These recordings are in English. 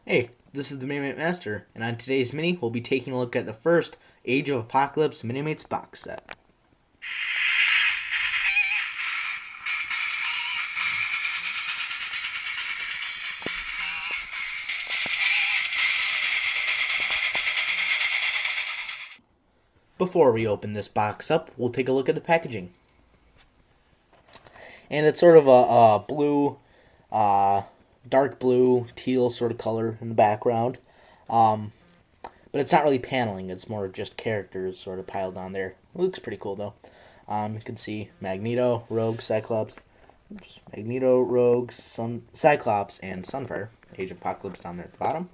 Hey, this is the Minimate Master, and on today's mini, we'll be taking a look at the first Age of Apocalypse Minimates box set. Before we open this box up, we'll take a look at the packaging. And it's sort of a blue, uh, dark blue, teal sort of color in the background. Um, but it's not really paneling, it's more just characters sort of piled on there. It looks pretty cool though. You can see Magneto, Rogue, Cyclops, Magneto, Rogue, Cyclops, and Sunfire. Age of Apocalypse down there at the bottom.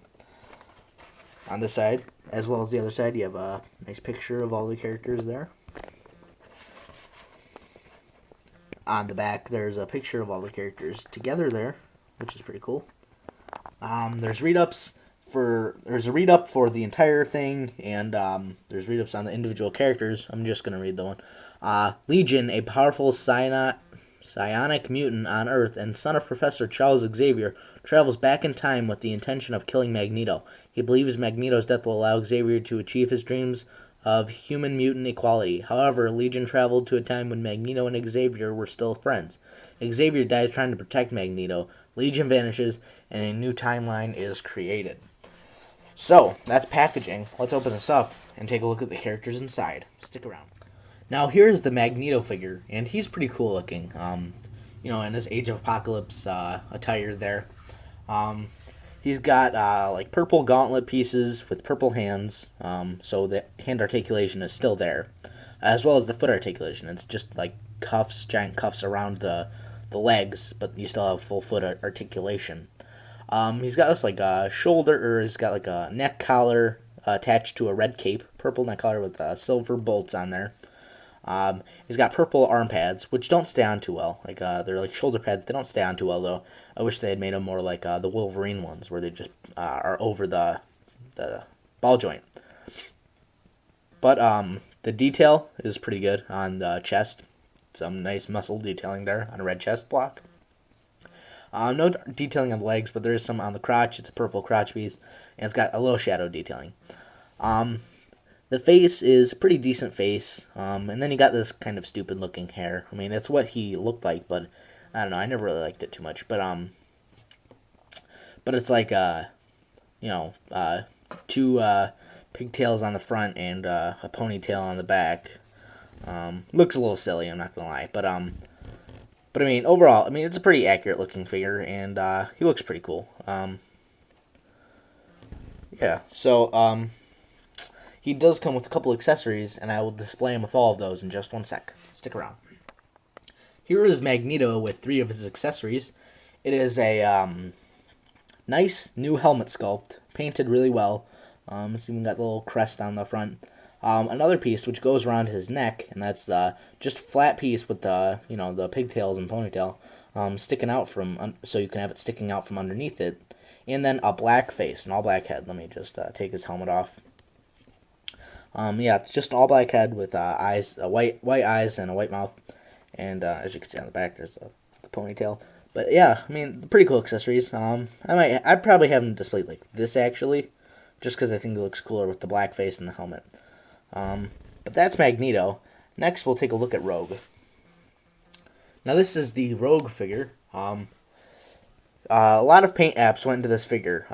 On this side, as well as the other side, you have a nice picture of all the characters there. On the back, there's a picture of all the characters together there, which is pretty cool. There's there's a read up for the entire thing, and there's read ups on the individual characters. I'm just gonna read the one. Legion, a powerful psionic mutant on Earth and son of Professor Charles Xavier, travels back in time with the intention of killing Magneto. He believes Magneto's death will allow Xavier to achieve his dreams of human mutant equality. However, Legion traveled to a time when Magneto and Xavier were still friends. Xavier dies trying to protect Magneto. Legion vanishes, and a new timeline is created. So, that's packaging. Let's open this up and take a look at the characters inside. Stick around. Now, here's the Magneto figure, and he's pretty cool looking. In his Age of Apocalypse attire there. Um, he's got like purple gauntlet pieces with purple hands, so the hand articulation is still there, as well as the foot articulation. It's just like cuffs, giant cuffs around the legs, but you still have full foot articulation. He's got this like shoulder, or he's got like a neck collar attached to a red cape, purple neck collar with silver bolts on there. He's got purple arm pads, which don't stay on too well. Like they're like shoulder pads. They don't stay on too well though. I wish they had made them more like the Wolverine ones, where they just are over the ball joint. But the detail is pretty good on the chest. Some nice muscle detailing there on a red chest block. No detailing on the legs, but there is some on the crotch. It's a purple crotch piece, and it's got a little shadow detailing. Um, the face is a pretty decent face, and then you got this kind of stupid looking hair. I mean, it's what he looked like, but I don't know. I never really liked it too much. But it's like two pigtails on the front and a ponytail on the back. Looks a little silly. I'm not gonna lie, but I mean, overall, I mean, it's a pretty accurate looking figure, and he looks pretty cool. Yeah, so he does come with a couple accessories, and I will display him with all of those in just one sec. Stick around. Here is Magneto with three of his accessories. It is a nice new helmet sculpt, painted really well. It's even got the little crest on the front. Another piece which goes around his neck, and that's the just flat piece with the pigtails and ponytail sticking out so you can have it sticking out from underneath it, and then a black face, an all black head. Let me just take his helmet off. Yeah, it's just an all black head with eyes, white eyes, and a white mouth, and as you can see on the back, there's the ponytail. But yeah, I mean, pretty cool accessories. I'd probably have them displayed like this actually, just because I think it looks cooler with the black face and the helmet. But that's Magneto. Next, we'll take a look at Rogue. Now, this is the Rogue figure. A lot of paint apps went into this figure.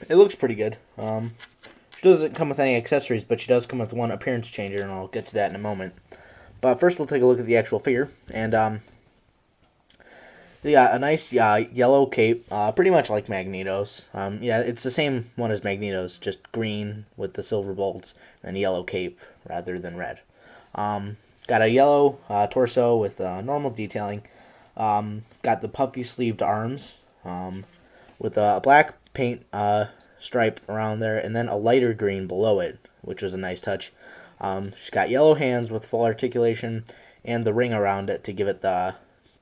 It looks pretty good. She doesn't come with any accessories, but she does come with one appearance changer, and I'll get to that in a moment. But first, we'll take a look at the actual figure. And they got a nice yellow cape, pretty much like Magneto's. Yeah, it's the same one as Magneto's, just green with the silver bolts and yellow cape rather than red. Got a yellow torso with normal detailing. Got the puffy sleeved arms with a black paint stripe around there, and then a lighter green below it, which was a nice touch. She's got yellow hands with full articulation and the ring around it to give it the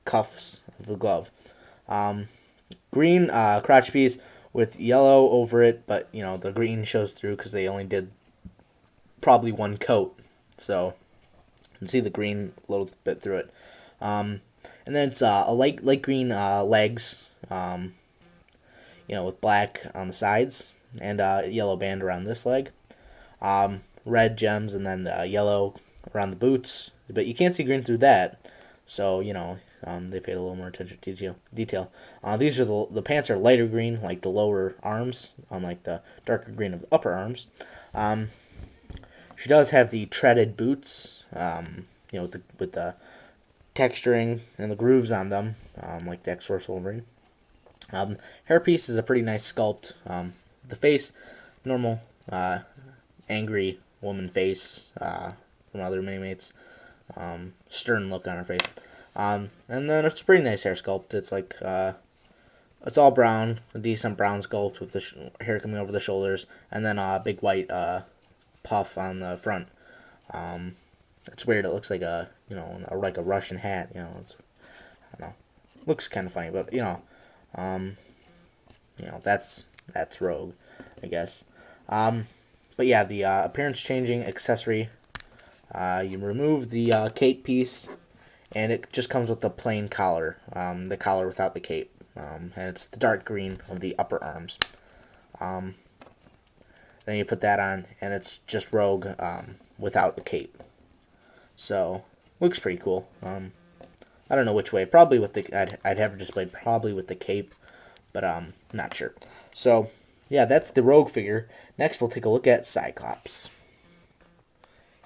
cuffs of the glove. Green crotch piece with yellow over it, but the green shows through because they only did probably one coat, so you can see the green a little bit through it. And then it's a light green legs, with black on the sides and yellow band around this leg. Red gems and then yellow around the boots, but you can't see green through that. So they paid a little more attention to detail. These are the pants are lighter green, like the lower arms, unlike the darker green of the upper arms. She does have the treaded boots, with the texturing and the grooves on them, like the X-Force Wolverine. Hairpiece is a pretty nice sculpt. The face, normal, angry woman face from other minimates. Stern look on her face. And then it's a pretty nice hair sculpt. It's like it's all brown, a decent brown sculpt with the hair coming over the shoulders, and then a big white puff on the front. It's weird. It looks like like a Russian hat. It's, I don't know. Looks kind of funny, but that's Rogue, I guess. But yeah, the appearance changing accessory. You remove the cape piece, and it just comes with the plain collar, the collar without the cape, and it's the dark green of the upper arms. Then you put that on, and it's just Rogue without the cape. So looks pretty cool. I don't know which way. Probably with the I'd have it displayed probably with the cape, but not sure. So yeah, that's the Rogue figure. Next, we'll take a look at Cyclops.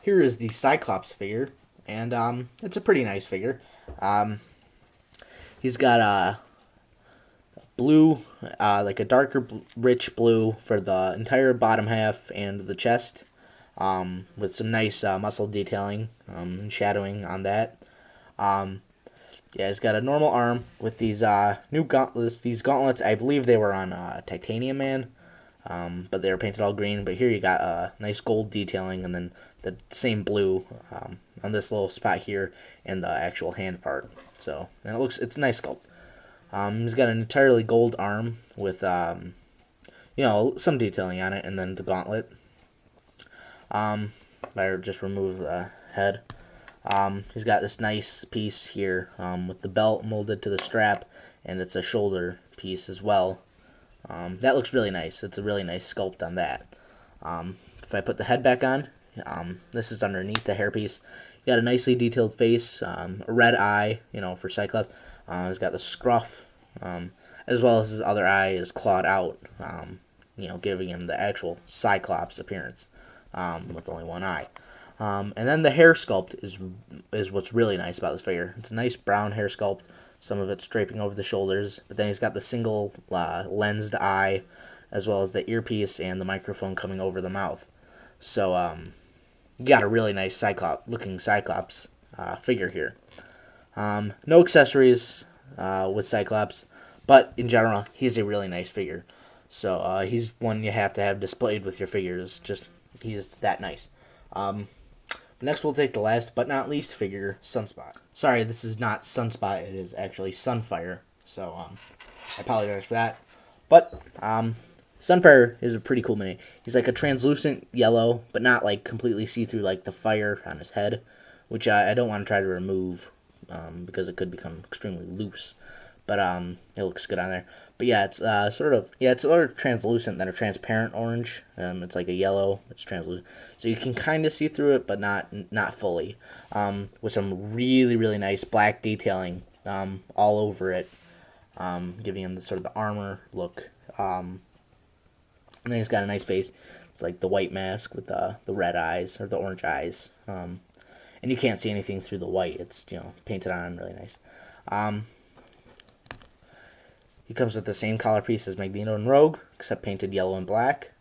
Here is the Cyclops figure, and it's a pretty nice figure. He's got a blue, like a darker rich blue for the entire bottom half and the chest, with some nice muscle detailing and shadowing on that. Yeah, he's got a normal arm with these new gauntlets. These gauntlets, I believe they were on Titanium Man, but they were painted all green. But here you got nice gold detailing, and then the same blue on this little spot here and the actual hand part. So, and it's a nice sculpt. He's got an entirely gold arm with some detailing on it, and then the gauntlet. I just remove the head. He's got this nice piece here with the belt molded to the strap, and it's a shoulder piece as well. That looks really nice. It's a really nice sculpt on that. If I put the head back on, this is underneath the hairpiece. You got a nicely detailed face, a red eye, for Cyclops. He's got the scruff, as well as his other eye is clawed out, giving him the actual Cyclops appearance, with only one eye. And then the hair sculpt is what's really nice about this figure. It's a nice brown hair sculpt. Some of it's draping over the shoulders, but then he's got the single lensed eye, as well as the earpiece and the microphone coming over the mouth. So you got a really nice looking Cyclops figure here. No accessories with Cyclops, but in general, he's a really nice figure. So he's one you have to have displayed with your figures. He's that nice. Next, we'll take the last but not least figure, Sunspot. Sorry, this is not Sunspot. It is actually Sunfire. So I apologize for that. But Sunfire is a pretty cool mini. He's like a translucent yellow, but not like completely see-through like the fire on his head, which I don't want to try to remove because it could become extremely loose. But it looks good on there. But yeah, it's sort of translucent than a transparent orange. It's like a yellow. It's translucent, so you can kind of see through it, but not fully. With some really really nice black detailing all over it, giving him the sort of the armor look. And then he's got a nice face. It's like the white mask with the red eyes or the orange eyes, and you can't see anything through the white. It's painted on really nice. He comes with the same collar piece as Magneto and Rogue, except painted yellow and black.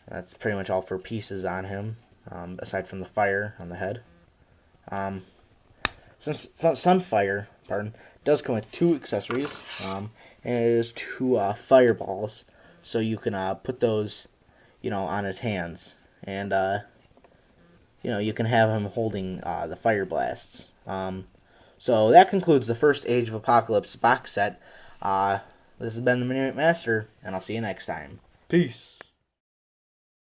That's pretty much all for pieces on him, aside from the fire on the head. Since Sunfire, does come with two accessories, and it is two fireballs, so you can put those, on his hands, and you can have him holding the fire blasts. So that concludes the first Age of Apocalypse box set. This has been the Minimate Master, and I'll see you next time. Peace.